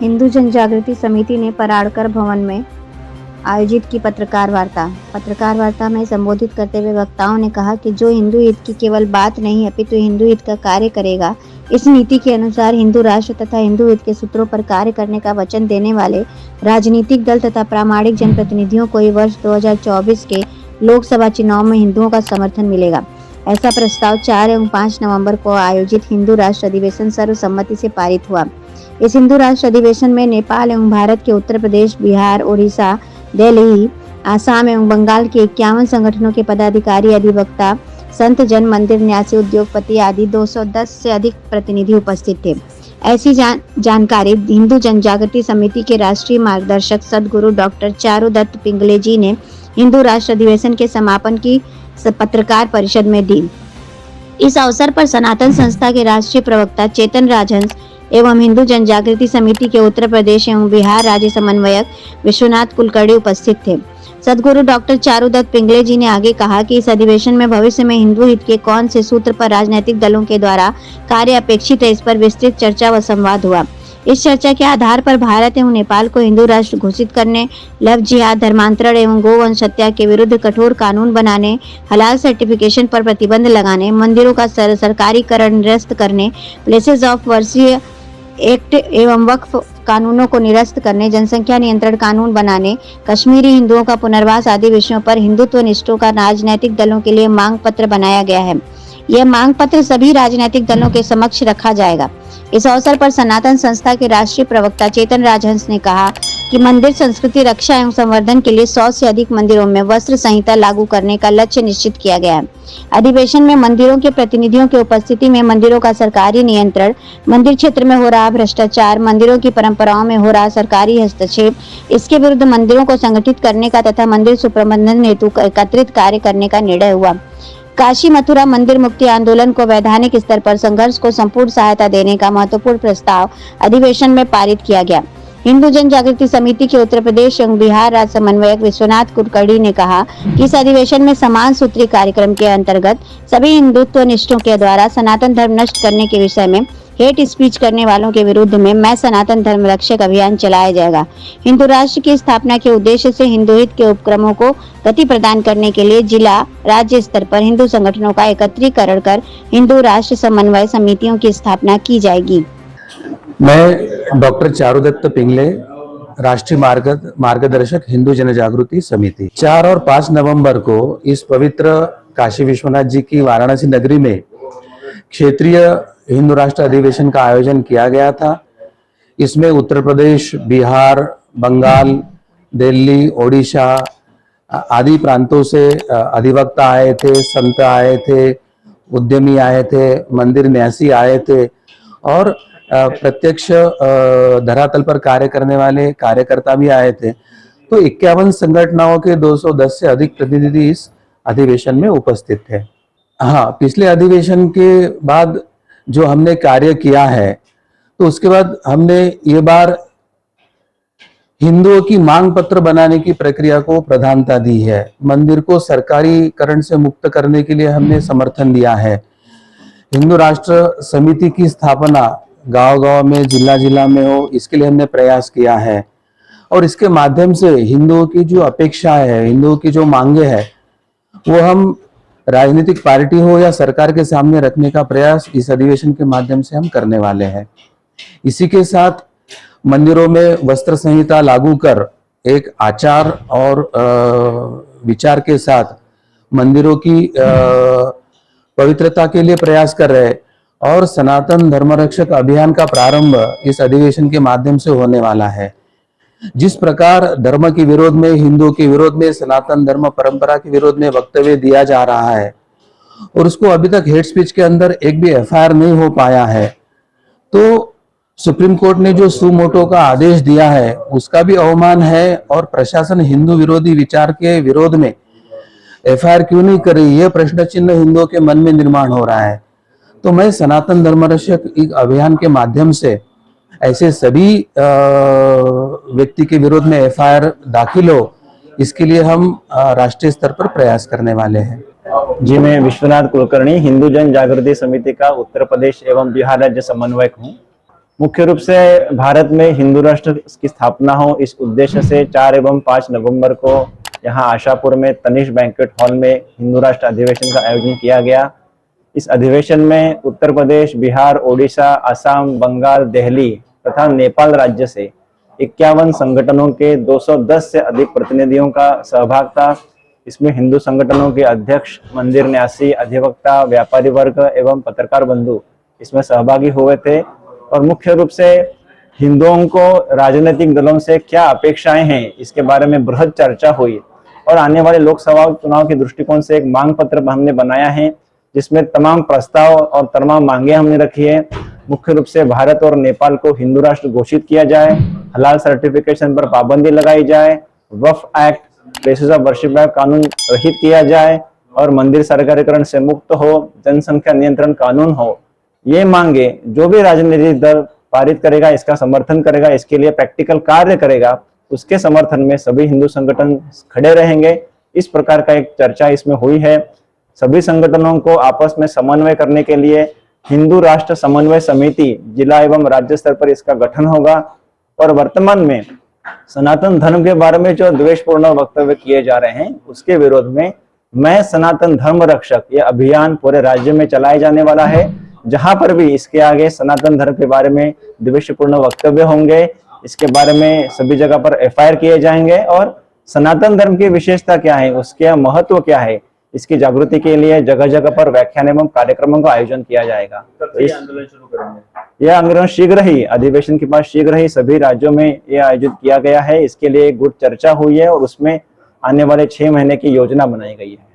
हिंदू जन जागृति समिति ने पराड़कर भवन में आयोजित की पत्रकार वार्ता में संबोधित करते हुए वक्ताओं ने कहा कि जो हिंदू हित की केवल बात नहीं अपितु हिंदू हित का कार्य करेगा, इस नीति के अनुसार हिंदू राष्ट्र तथा हिंदू हित के सूत्रों पर कार्य करने का वचन देने वाले राजनीतिक दल तथा प्रामाणिक जनप्रतिनिधियों को वर्ष 2024 के लोकसभा चुनाव में हिंदुओं का समर्थन मिलेगा। ऐसा प्रस्ताव 4 एवं 5 नवंबर को आयोजित हिंदू राष्ट्र अधिवेशन सर्वसम्मति से पारित हुआ। इस हिंदू राष्ट्र अधिवेशन में नेपाल एवं भारत के उत्तर प्रदेश, बिहार, ओडिशा, दिल्ली, आसाम एवं बंगाल के 51 संगठनों के पदाधिकारी, अधिवक्ता, संत जन, मंदिर न्यासी, उद्योगपति आदि 210 से अधिक प्रतिनिधि उपस्थित थे। ऐसी जानकारी हिंदू जन जागृति समिति के राष्ट्रीय मार्गदर्शक सदगुरु डॉक्टर चारुदत्त पिंगले जी ने हिंदू राष्ट्र अधिवेशन के समापन की पत्रकार परिषद में दी। इस अवसर पर सनातन संस्था के राष्ट्रीय प्रवक्ता चेतन राजहंस एवं हिंदू जन जागृति समिति के उत्तर प्रदेश एवं बिहार राज्य समन्वयक विश्वनाथ कुलकर्णी उपस्थित थे। सदगुरु डॉक्टर चारुदत्त पिंगले जी ने आगे कहा कि इस अधिवेशन में भविष्य में हिंदू हित के कौन से सूत्र पर राजनीतिक दलों के द्वारा कार्य अपेक्षित है, इस पर विस्तृत चर्चा व संवाद हुआ। इस चर्चा के आधार पर भारत एवं नेपाल को हिंदू राष्ट्र घोषित करने, लव जिहाद, धर्मांतरण एवं गोवंश हत्या के विरुद्ध कठोर कानून बनाने, हलाल सर्टिफिकेशन पर प्रतिबंध लगाने, मंदिरों का सरकारीकरण निरस्त करने, प्लेसेस ऑफ वर्शिप एक्ट एवं वक्फ कानूनों को निरस्त करने, जनसंख्या नियंत्रण कानून बनाने, कश्मीरी हिंदुओं का पुनर्वास आदि विषयों पर हिंदुत्व निष्ठों का राजनीतिक दलों के लिए मांग पत्र बनाया गया है। यह मांग पत्र सभी राजनीतिक दलों के समक्ष रखा जाएगा। इस अवसर पर सनातन संस्था के राष्ट्रीय प्रवक्ता चेतन राजहंस ने कहा कि मंदिर संस्कृति रक्षा एवं संवर्धन के लिए 100 से अधिक मंदिरों में वस्त्र संहिता लागू करने का लक्ष्य निश्चित किया गया है। अधिवेशन में मंदिरों के प्रतिनिधियों की उपस्थिति में मंदिरों का सरकारी नियंत्रण, मंदिर क्षेत्र में हो रहा भ्रष्टाचार, मंदिरों की परंपराओं में हो रहा सरकारी हस्तक्षेप, इसके विरुद्ध मंदिरों को संगठित करने का तथा मंदिर सुप्रबंधन हेतु एकत्रित कार्य करने का निर्णय हुआ। काशी मथुरा मंदिर मुक्ति आंदोलन को वैधानिक स्तर पर संघर्ष को संपूर्ण सहायता देने का महत्वपूर्ण प्रस्ताव अधिवेशन में पारित किया गया। हिंदू जन जागृति समिति के उत्तर प्रदेश एवं बिहार राज्य समन्वयक विश्वनाथ कुलकर्णी ने कहा कि इस अधिवेशन में समान सूत्री कार्यक्रम के अंतर्गत सभी हिंदुत्व निष्ठों के द्वारा सनातन धर्म नष्ट करने के विषय में हेट स्पीच करने वालों के विरुद्ध में मैं सनातन धर्म रक्षक अभियान चलाया जाएगा। हिंदू राष्ट्र की स्थापना के उद्देश्य से हिंदू हित के उपक्रमों को गति प्रदान करने के लिए जिला राज्य स्तर पर हिंदू संगठनों का एकत्रीकरण कर हिंदू राष्ट्र समन्वय समितियों की स्थापना की जाएगी। मैं डॉक्टर चारुदत्त पिंगले, राष्ट्रीय मार्गदर्शक हिंदू जन जागृति समिति। 4 और 5 नवंबर को इस पवित्र काशी विश्वनाथ जी की वाराणसी नगरी में क्षेत्रीय हिंदू राष्ट्र अधिवेशन का आयोजन किया गया था। इसमें उत्तर प्रदेश, बिहार, बंगाल, दिल्ली, ओडिशा आदि प्रांतों से अधिवक्ता आए थे, संत आए थे, उद्यमी आए थे, मंदिर न्यासी आए थे और प्रत्यक्ष धरातल पर कार्य करने वाले कार्यकर्ता भी आए थे। तो 51 संगठनों के 210 से अधिक प्रतिनिधि इस अधिवेशन में उपस्थित थे। हाँ, पिछले अधिवेशन के बाद जो हमने कार्य किया है, तो उसके बाद हमने ये बार हिंदुओं की मांग पत्र बनाने की प्रक्रिया को प्रधानता दी है। मंदिर को सरकारीकरण से मुक्त करने के लिए हमने समर्थन दिया है। हिंदू राष्ट्र समिति की स्थापना गांव-गांव में, जिला-जिला में हो, इसके लिए हमने प्रयास किया है और इसके माध्यम से हिंदुओं की जो अपेक्षा है, हिंदुओं की जो मांगे है, वो हम राजनीतिक पार्टी हो या सरकार के सामने रखने का प्रयास इस अधिवेशन के माध्यम से हम करने वाले हैं। इसी के साथ मंदिरों में वस्त्र संहिता लागू कर एक आचार और विचार के साथ मंदिरों की पवित्रता के लिए प्रयास कर रहे हैं और सनातन धर्मरक्षक अभियान का प्रारंभ इस अधिवेशन के माध्यम से होने वाला है। जिस प्रकार धर्म के विरोध में, हिंदुओं के विरोध में, सनातन धर्म परंपरा के विरोध में वक्तव्य दिया जा रहा है और उसको अभी तक हेट स्पीच के अंदर एक भी एफआईआर नहीं हो पाया है, तो सुप्रीम कोर्ट ने जो सू मोटो का आदेश दिया है उसका भी अवमान है और प्रशासन हिंदू विरोधी विचार के विरोध में एफआईआर क्यों नहीं कर रही, यह प्रश्न चिन्ह हिंदुओं के मन में निर्माण हो रहा है। तो मैं सनातन धर्मरक्षक अभियान के माध्यम से ऐसे सभी व्यक्ति के विरोध में एफआईआर दाखिल हो, इसके लिए हम राष्ट्रीय स्तर पर प्रयास करने वाले हैं। जी, मैं विश्वनाथ कुलकर्णी, हिंदू जन जागृति समिति का उत्तर प्रदेश एवं बिहार राज्य समन्वयक हूँ। मुख्य रूप से भारत में हिंदू राष्ट्र की स्थापना हो, इस उद्देश्य से 4 एवं 5 नवंबर को यहाँ आशापुर में तनिष्क बैंक्वेट हॉल में हिंदू राष्ट्र अधिवेशन का आयोजन किया गया। इस अधिवेशन में उत्तर प्रदेश, बिहार, ओडिशा, असम, बंगाल, दिल्ली तथा नेपाल राज्य से 51 संगठनों के 210 से अधिक प्रतिनिधियों का सहभाग था। इसमें हिंदू संगठनों के अध्यक्ष, मंदिर न्यासी, अधिवक्ता, व्यापारी वर्ग एवं पत्रकार बंधु इसमें सहभागी हुए थे। और मुख्य रूप से हिंदुओं को राजनीतिक दलों से क्या अपेक्षाएं हैं इसके बारे में बृहद चर्चा हुई और आने वाले लोकसभा चुनाव के दृष्टिकोण से एक मांग पत्र हमने बनाया है, जिसमें तमाम प्रस्ताव और तमाम मांगे हमने रखी है। मुख्य रूप से भारत और नेपाल को हिंदू राष्ट्र घोषित किया जाए, हलाल सर्टिफिकेशन पर पाबंदी लगाई जाए, Waqf act, places of worship act कानून रहित किया जाए और मंदिर सरकारीकरण से मुक्त हो, जनसंख्या नियंत्रण कानून हो। ये मांगे जो भी राजनीतिक दल पारित करेगा, इसका समर्थन करेगा, इसके लिए प्रैक्टिकल कार्य करेगा, उसके समर्थन में सभी हिंदू संगठन खड़े रहेंगे। इस प्रकार का एक चर्चा इसमें हुई है। सभी संगठनों को आपस में समन्वय करने के लिए हिंदू राष्ट्र समन्वय समिति जिला एवं राज्य स्तर पर इसका गठन होगा। और वर्तमान में सनातन धर्म के बारे में जो द्वेषपूर्ण वक्तव्य किए जा रहे हैं उसके विरोध में मैं सनातन धर्म रक्षक यह अभियान पूरे राज्य में चलाया जाने वाला है। जहां पर भी इसके आगे सनातन धर्म के बारे में द्वेषपूर्ण वक्तव्य होंगे, इसके बारे में सभी जगह पर एफआईआर किए जाएंगे और सनातन धर्म की विशेषता क्या है, उसके महत्व क्या है, इसकी जागृति के लिए जगह जगह पर व्याख्यान एवं कार्यक्रमों का आयोजन किया जाएगा। आंदोलन शुरू करेंगे। यह आंदोलन शीघ्र ही अधिवेशन के बाद शीघ्र ही सभी राज्यों में यह आयोजित किया गया है। इसके लिए गुट चर्चा हुई है और उसमें आने वाले 6 महीने की योजना बनाई गई है।